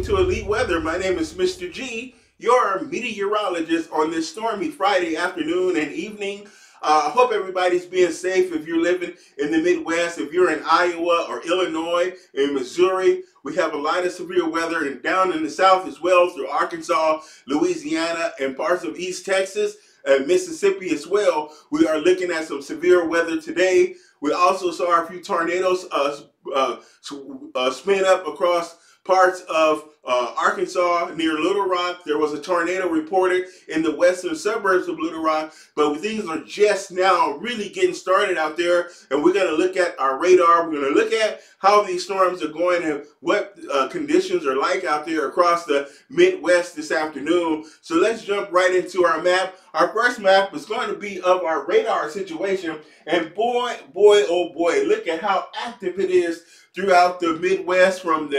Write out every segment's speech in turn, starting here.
Welcome to Elite Weather. My name is Mr. G, your meteorologist on this stormy Friday afternoon and evening. I hope everybody's being safe if you're living in the Midwest. If you're in Iowa or Illinois, in Missouri, we have a lot of severe weather, and down in the South as well through Arkansas, Louisiana, and parts of East Texas and Mississippi as well. We are looking at some severe weather today. We also saw a few tornadoes spin up across parts of Arkansas near Little Rock. There was a tornado reported in the western suburbs of Little Rock, but things are just now really getting started out there, and we're going to look at our radar. We're going to look at how these storms are going and what conditions are like out there across the Midwest this afternoon. So let's jump right into our map. Our first map is going to be of our radar situation, and boy, oh boy, look at how active it is throughout the Midwest, from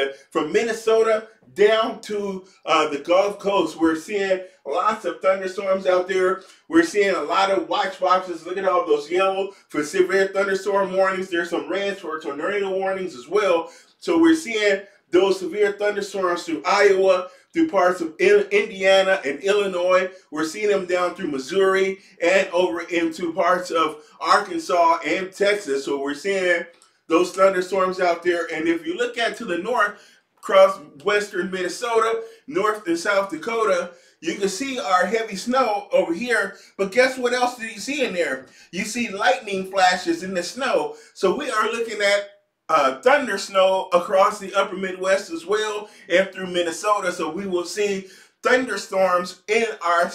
Minnesota down to the Gulf Coast. We're seeing lots of thunderstorms out there. We're seeing a lot of watch boxes. Look at all those yellow for severe thunderstorm warnings. There's some red for tornado warnings as well. So we're seeing those severe thunderstorms through Iowa, through parts of Indiana and Illinois. We're seeing them down through Missouri and over into parts of Arkansas and Texas. So we're seeing those thunderstorms out there. And if you look at to the north, across western Minnesota, North and South Dakota, you can see our heavy snow over here. But guess what else do you see in there? You see lightning flashes in the snow. So we are looking at thunder snow across the upper Midwest as well and through Minnesota. So we will see thunderstorms in our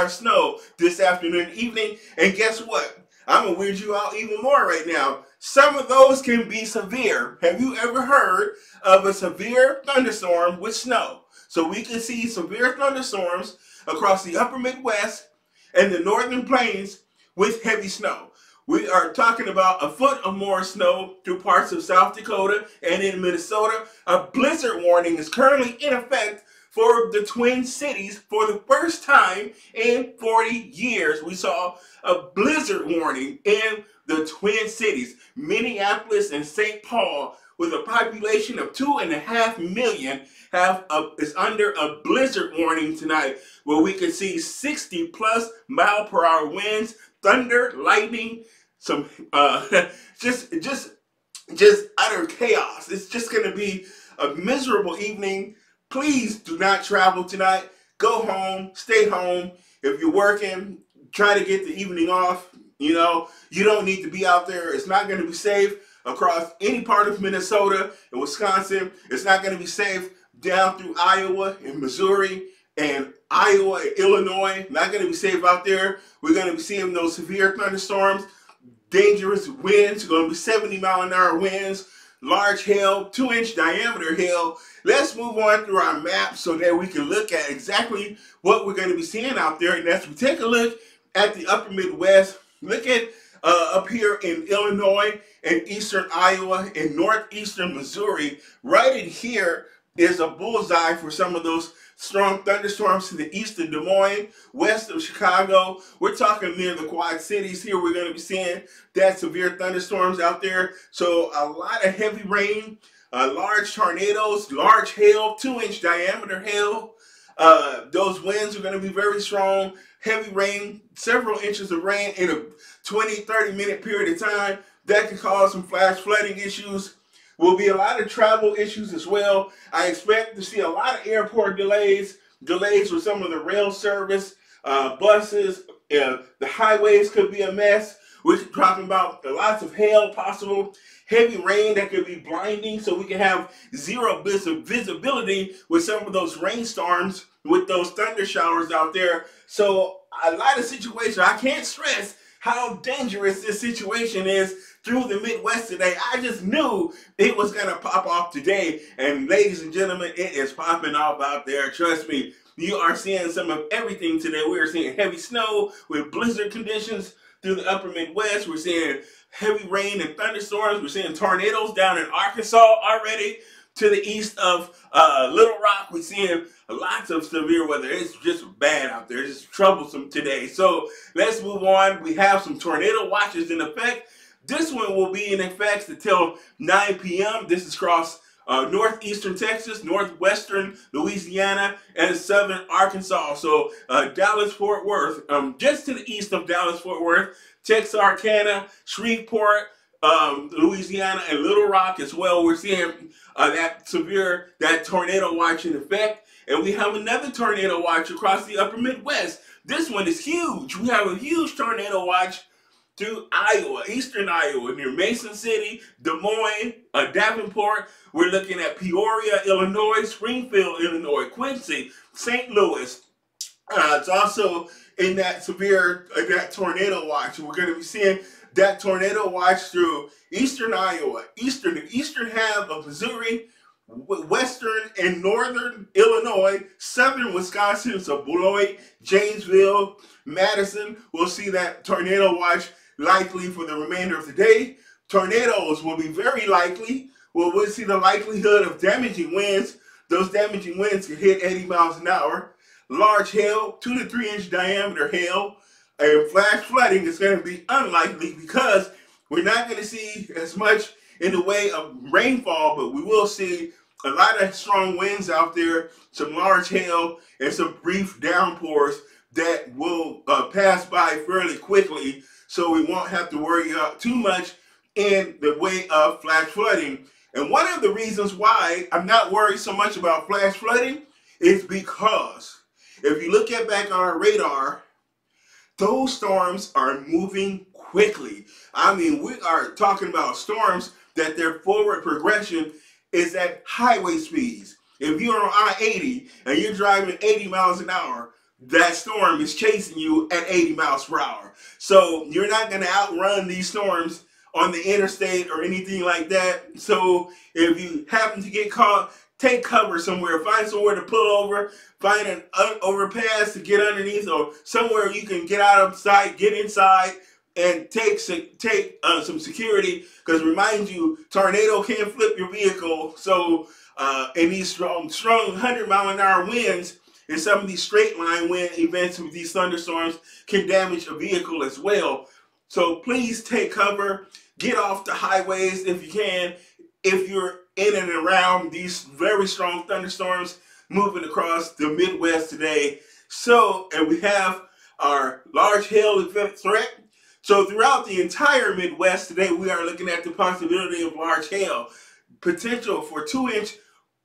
snow this afternoon and evening. And guess what? I'm going to weird you out even more right now. Some of those can be severe. Have you ever heard of a severe thunderstorm with snow? So we can see severe thunderstorms across the upper Midwest and the northern plains with heavy snow. We are talking about a foot or more snow through parts of South Dakota and in Minnesota. A blizzard warning is currently in effect for the Twin Cities. For the first time in 40 years, we saw a blizzard warning in the Twin Cities. Minneapolis and St. Paul, with a population of 2.5 million, is under a blizzard warning tonight, where we can see 60+ mile-per-hour winds, thunder, lightning, some just utter chaos. It's just going to be a miserable evening. Please do not travel tonight. Go home, stay home. If you're working, try to get the evening off. You know, you don't need to be out there. It's not going to be safe across any part of Minnesota and Wisconsin. It's not going to be safe down through Iowa and Missouri and Iowa and Illinois. Not going to be safe out there. We're going to be seeing those severe thunderstorms, dangerous winds. Going to be 70-mile-an-hour winds, large hail, 2-inch diameter hail. Let's move on through our map so that we can look at exactly what we're going to be seeing out there. And as we take a look at the upper Midwest, look at up here in Illinois and eastern Iowa and northeastern Missouri. Right in here is a bullseye for some of those strong thunderstorms to the east of Des Moines, west of Chicago. We're talking near the Quad Cities here. We're going to be seeing that severe thunderstorms out there. So a lot of heavy rain, large tornadoes, large hail, 2-inch diameter hail. Those winds are going to be very strong. Heavy rain, several inches of rain in a 20-30 minute period of time. That can cause some flash flooding issues. Will be a lot of travel issues as well. I expect to see a lot of airport delays with some of the rail service, buses. The highways could be a mess. We're talking about lots of hail possible, heavy rain that could be blinding, so we can have zero visibility with some of those rainstorms, with those thunder showers out there. So a lot of situations, I can't stress how dangerous this situation is through the Midwest today. I just knew it was going to pop off today. And ladies and gentlemen, it is popping off out there. Trust me, you are seeing some of everything today. We are seeing heavy snow with blizzard conditions through the upper Midwest. We're seeing heavy rain and thunderstorms. We're seeing tornadoes down in Arkansas already. To the east of Little Rock, we're seeing lots of severe weather. It's just bad out there. It's troublesome today. So let's move on. We have some tornado watches in effect. This one will be in effect until 9 p.m. This is across northeastern Texas, northwestern Louisiana, and southern Arkansas. So Dallas-Fort Worth, just to the east of Dallas-Fort Worth, Texarkana, Shreveport, Louisiana, and Little Rock as well. We're seeing that tornado watch in effect. And we have another tornado watch across the upper Midwest. This one is huge. We have a huge tornado watch through Iowa, eastern Iowa, near Mason City, Des Moines, Davenport. We're looking at Peoria, Illinois, Springfield, Illinois, Quincy, St. Louis. It's also in that that tornado watch. We're going to be seeing that tornado watch through eastern Iowa, eastern half of Missouri, western and northern Illinois, southern Wisconsin, so Beloit, Janesville, Madison. We'll see that tornado watch likely for the remainder of the day. Tornadoes will be very likely. We'll see the likelihood of damaging winds. Those damaging winds can hit 80 miles an hour. Large hail, 2 to 3 inch diameter hail, and flash flooding is going to be unlikely because we're not going to see as much in the way of rainfall, but we will see a lot of strong winds out there, some large hail, and some brief downpours that will pass by fairly quickly, so we won't have to worry too much in the way of flash flooding. And one of the reasons why I'm not worried so much about flash flooding is because if you look back on our radar, those storms are moving quickly. I mean, we are talking about storms that their forward progression is at highway speeds. If you're on I-80 and you're driving 80 miles an hour, that storm is chasing you at 80 miles per hour. So you're not going to outrun these storms on the interstate or anything like that. So if you happen to get caught, take cover somewhere. Find somewhere to pull over. Find an overpass to get underneath, or somewhere you can get out of sight, get inside, and take some security. Because remind you, tornado can flip your vehicle. So in these strong 100-mile-an-hour winds, and some of these straight line wind events with these thunderstorms can damage a vehicle as well. So please take cover. Get off the highways if you can. If you're in and around these very strong thunderstorms moving across the Midwest today. So, and we have our large hail event threat. So throughout the entire Midwest today, we are looking at the possibility of large hail. Potential for 2-inch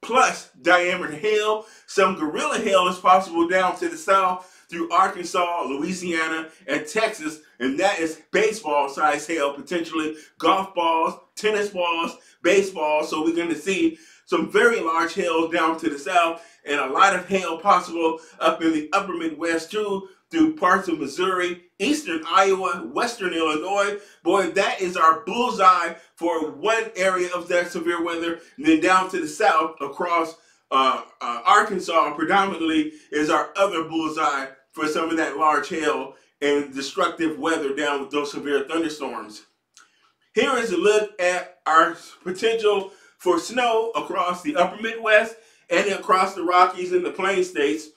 plus diameter hail. Some gorilla hail is possible down to the south through Arkansas, Louisiana, and Texas. And that is baseball-sized hail, potentially golf balls, tennis balls, baseball. So we're going to see some very large hail down to the south, and a lot of hail possible up in the upper Midwest too, through parts of Missouri, eastern Iowa, western Illinois. Boy, that is our bullseye for one area of that severe weather. And then down to the south across Arkansas predominantly is our other bullseye for some of that large hail and destructive weather down with those severe thunderstorms. Here is a look at our potential for snow across the upper Midwest and across the Rockies and the Plain States.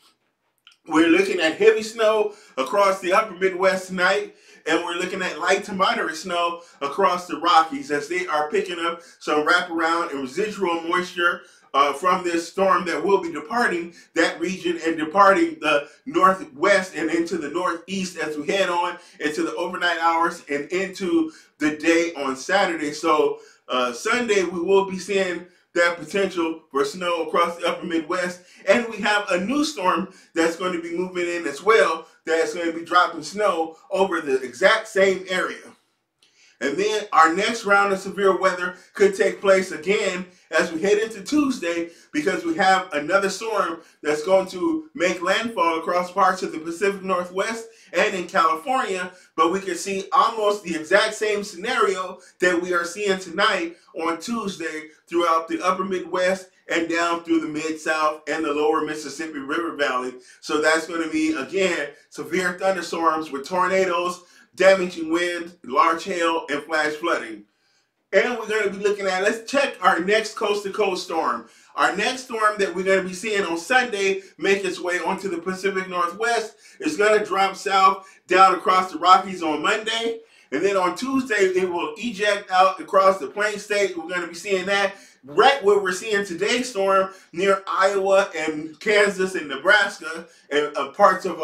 We're looking at heavy snow across the upper Midwest tonight, and we're looking at light to moderate snow across the Rockies as they are picking up some wraparound and residual moisture from this storm that will be departing that region and departing the northwest and into the northeast as we head on into the overnight hours and into the day on Saturday. So Sunday we will be seeing that potential for snow across the upper Midwest, and we have a new storm that's going to be moving in as well that's going to be dropping snow over the exact same area. And then our next round of severe weather could take place again as we head into Tuesday, because we have another storm that's going to make landfall across parts of the Pacific Northwest and in California. But we can see almost the exact same scenario that we are seeing tonight on Tuesday throughout the upper Midwest and down through the Mid-South and the lower Mississippi River Valley. So that's going to be, again, severe thunderstorms with tornadoes, damaging wind, large hail, and flash flooding. And we're going to be looking at, let's check our next coast-to-coast storm. Our next storm that we're going to be seeing on Sunday make its way onto the Pacific Northwest is going to drop south down across the Rockies on Monday. And then on Tuesday, it will eject out across the plain state. We're going to be seeing that right where we're seeing today's storm near Iowa and Kansas and Nebraska and parts of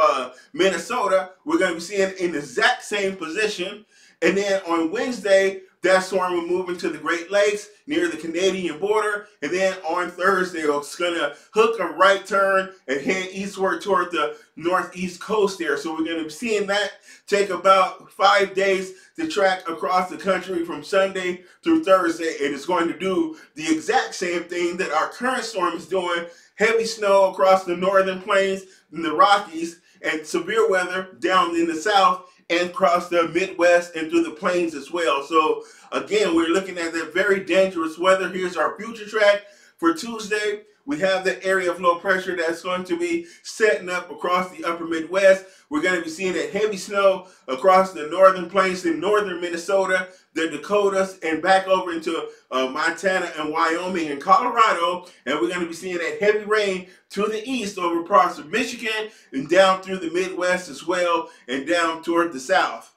Minnesota. We're going to be seeing in the exact same position. And then on Wednesday, that storm will move into the Great Lakes near the Canadian border. And then on Thursday, it's going to hook a right turn and head eastward toward the northeast coast there. So we're going to be seeing that take about 5 days to track across the country from Sunday through Thursday. And it's going to do the exact same thing that our current storm is doing. Heavy snow across the northern plains and the Rockies, and severe weather down in the south and across the Midwest and through the plains as well. So again, we're looking at that very dangerous weather. Here's our future track for Tuesday. We have the area of low pressure that's going to be setting up across the upper Midwest. We're going to be seeing that heavy snow across the northern plains in northern Minnesota, the Dakotas, and back over into Montana and Wyoming and Colorado. And we're going to be seeing that heavy rain to the east over parts of Michigan and down through the Midwest as well and down toward the south.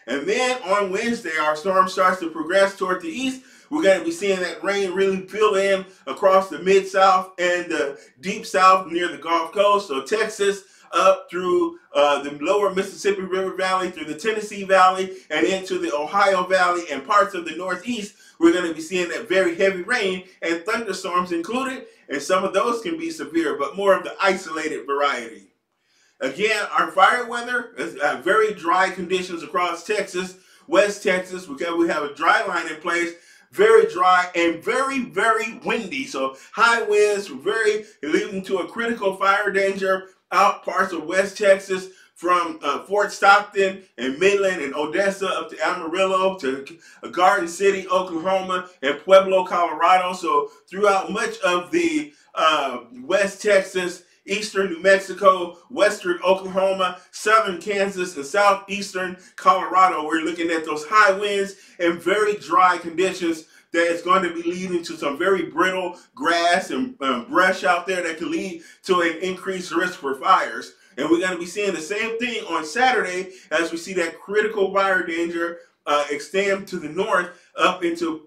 And then on Wednesday, our storm starts to progress toward the east. We're going to be seeing that rain really fill in across the mid-south and the deep south near the Gulf Coast. So Texas up through the lower Mississippi River Valley, through the Tennessee Valley, and into the Ohio Valley and parts of the Northeast. We're going to be seeing that very heavy rain and thunderstorms included. And some of those can be severe, but more of the isolated variety. Again, our fire weather is very dry conditions across Texas, West Texas, because we have a dry line in place. Very dry and very, very windy. So high winds, leading to a critical fire danger out parts of West Texas from Fort Stockton and Midland and Odessa up to Amarillo to Garden City, Oklahoma, and Pueblo, Colorado. So throughout much of the West Texas, eastern New Mexico, western Oklahoma, southern Kansas, and southeastern Colorado, we're looking at those high winds and very dry conditions that is going to be leading to some very brittle grass and brush out there that can lead to an increased risk for fires. And we're going to be seeing the same thing on Saturday as we see that critical fire danger extend to the north up into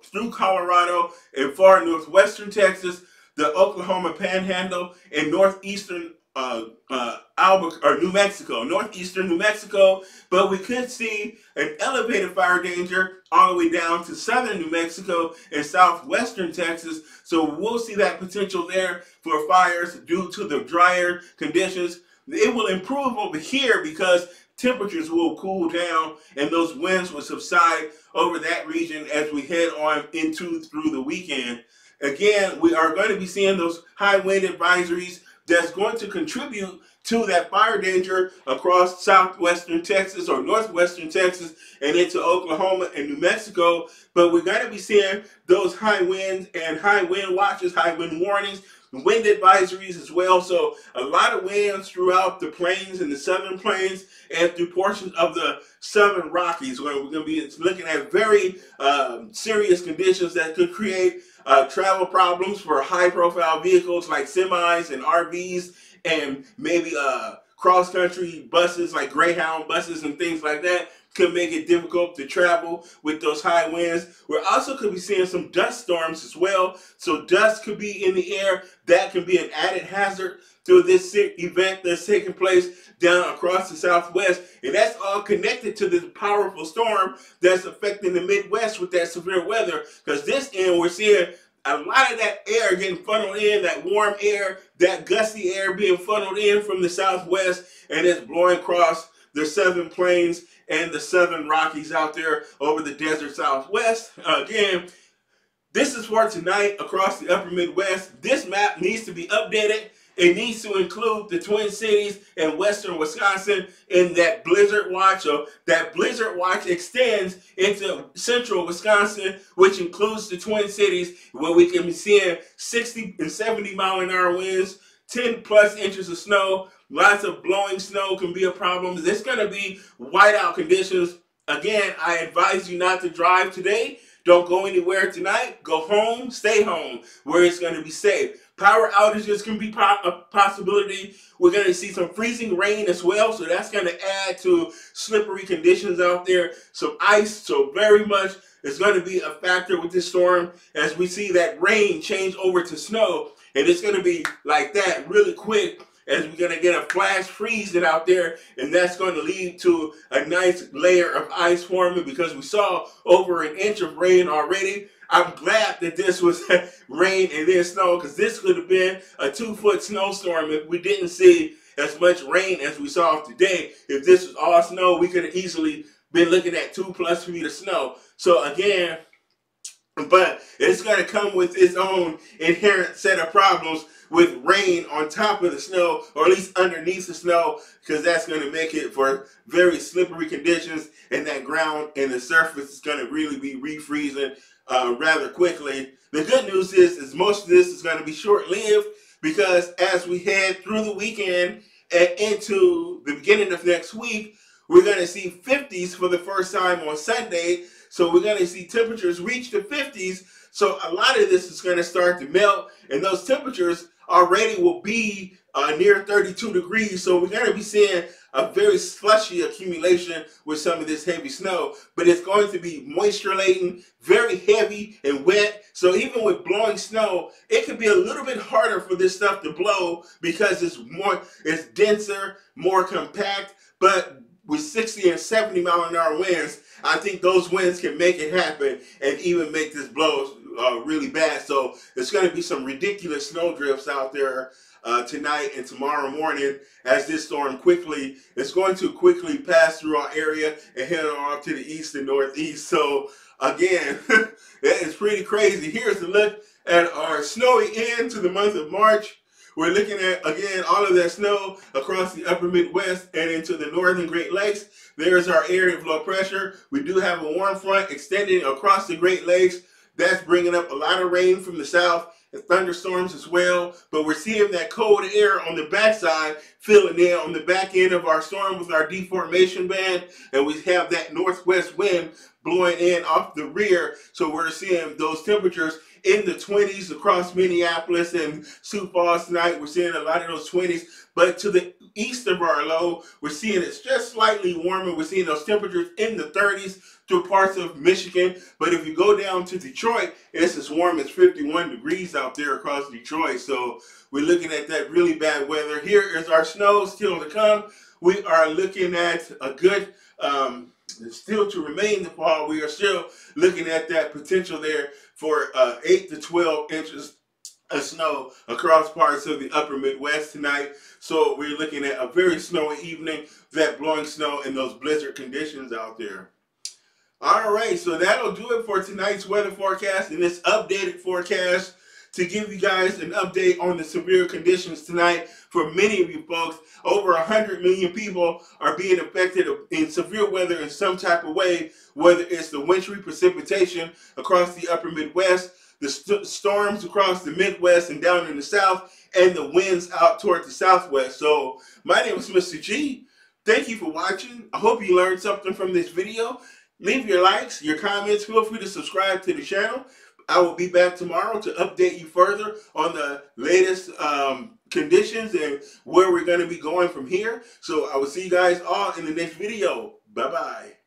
through Colorado and far northwestern Texas, the Oklahoma Panhandle, and northeastern New Mexico, northeastern New Mexico. But we could see an elevated fire danger all the way down to southern New Mexico and southwestern Texas. So we'll see that potential there for fires due to the drier conditions. It will improve over here because temperatures will cool down and those winds will subside over that region as we head on through the weekend. Again, we are going to be seeing those high wind advisories that's going to contribute to that fire danger across southwestern Texas or northwestern Texas and into Oklahoma and New Mexico. But we're going to be seeing those high winds and high wind watches, high wind warnings, wind advisories as well. So a lot of winds throughout the plains and the southern plains and through portions of the southern Rockies, where we're going to be looking at very serious conditions that could create travel problems for high-profile vehicles like semis and RVs and maybe cross-country buses like Greyhound buses and things like that. Could make it difficult to travel with those high winds. We're also could be seeing some dust storms as well. So dust could be in the air. That can be an added hazard through this event that's taking place down across the Southwest. And that's all connected to this powerful storm that's affecting the Midwest with that severe weather. Because this end, we're seeing a lot of that air getting funneled in, that warm air, that gusty air being funneled in from the Southwest, and it's blowing across the southern plains and the southern Rockies out there over the desert Southwest. Again, this is for tonight across the upper Midwest. This map needs to be updated. It needs to include the Twin Cities and western Wisconsin in that blizzard watch. So that blizzard watch extends into central Wisconsin, which includes the Twin Cities, where we can be seeing 60 and 70 mile an hour winds, 10 plus inches of snow. Lots of blowing snow can be a problem. There's going to be whiteout conditions. Again, I advise you not to drive today. Don't go anywhere tonight. Go home, stay home, where it's going to be safe. Power outages can be a possibility. We're going to see some freezing rain as well, so that's going to add to slippery conditions out there. Some ice, so very much it's going to be a factor with this storm as we see that rain change over to snow, and it's going to be like that really quick as we're going to get a flash freezing out there, and that's going to lead to a nice layer of ice forming because we saw over an inch of rain already. I'm glad that this was rain and then snow, because this could have been a 2-foot snowstorm if we didn't see as much rain as we saw today. If this was all snow, we could have easily been looking at 2+ feet of snow. So again, but it's going to come with its own inherent set of problems with rain on top of the snow, or at least underneath the snow, because that's going to make it for very slippery conditions, and that ground and the surface is going to really be refreezing rather quickly. The good news is most of this is going to be short-lived, because as we head through the weekend and into the beginning of next week, we're going to see 50s for the first time on Sunday. So we're going to see temperatures reach the 50s. So a lot of this is going to start to melt, and those temperatures already will be near 32 degrees. So we're going to be seeing a very slushy accumulation with some of this heavy snow, but it's going to be moisture laden, very heavy and wet. So even with blowing snow, it could be a little bit harder for this stuff to blow because it's denser, more compact. But with 60 and 70 mile an hour winds, I think those winds can make it happen and even make this blow really bad. So it's going to be some ridiculous snow drifts out there tonight and tomorrow morning as this storm it's going to quickly pass through our area and head off to the east and northeast. So again, that is pretty crazy. Here's a look at our snowy end to the month of March. We're looking at, again, all of that snow across the upper Midwest and into the northern Great Lakes. There's our area of low pressure. We do have a warm front extending across the Great Lakes. That's bringing up a lot of rain from the south and thunderstorms as well. But we're seeing that cold air on the backside filling in on the back end of our storm with our deformation band. And we have that northwest wind blowing in off the rear. So we're seeing those temperatures in the 20s across Minneapolis and Sioux Falls tonight. We're seeing a lot of those 20s. But to the east of our low, we're seeing it's just slightly warmer. We're seeing those temperatures in the 30s through parts of Michigan. But if you go down to Detroit, it's as warm as 51 degrees out there across Detroit. So we're looking at that really bad weather. Here is our snow still to come. We are looking at a good, still to remain the fall. We are still looking at that potential there for 8 to 12 inches of snow across parts of the upper Midwest tonight. So we're looking at a very snowy evening, that blowing snow and those blizzard conditions out there. All right, so that'll do it for tonight's weather forecast and this updated forecast to give you guys an update on the severe conditions tonight. For many of you folks, over 100 million people are being affected in severe weather in some type of way, whether it's the wintry precipitation across the upper Midwest, the storms across the Midwest and down in the South, and the winds out toward the Southwest. So my name is Mr. G. Thank you for watching. I hope you learned something from this video. Leave your likes, your comments. Feel free to subscribe to the channel. I will be back tomorrow to update you further on the latest conditions and where we're going to be going from here. So I will see you guys all in the next video. Bye-bye.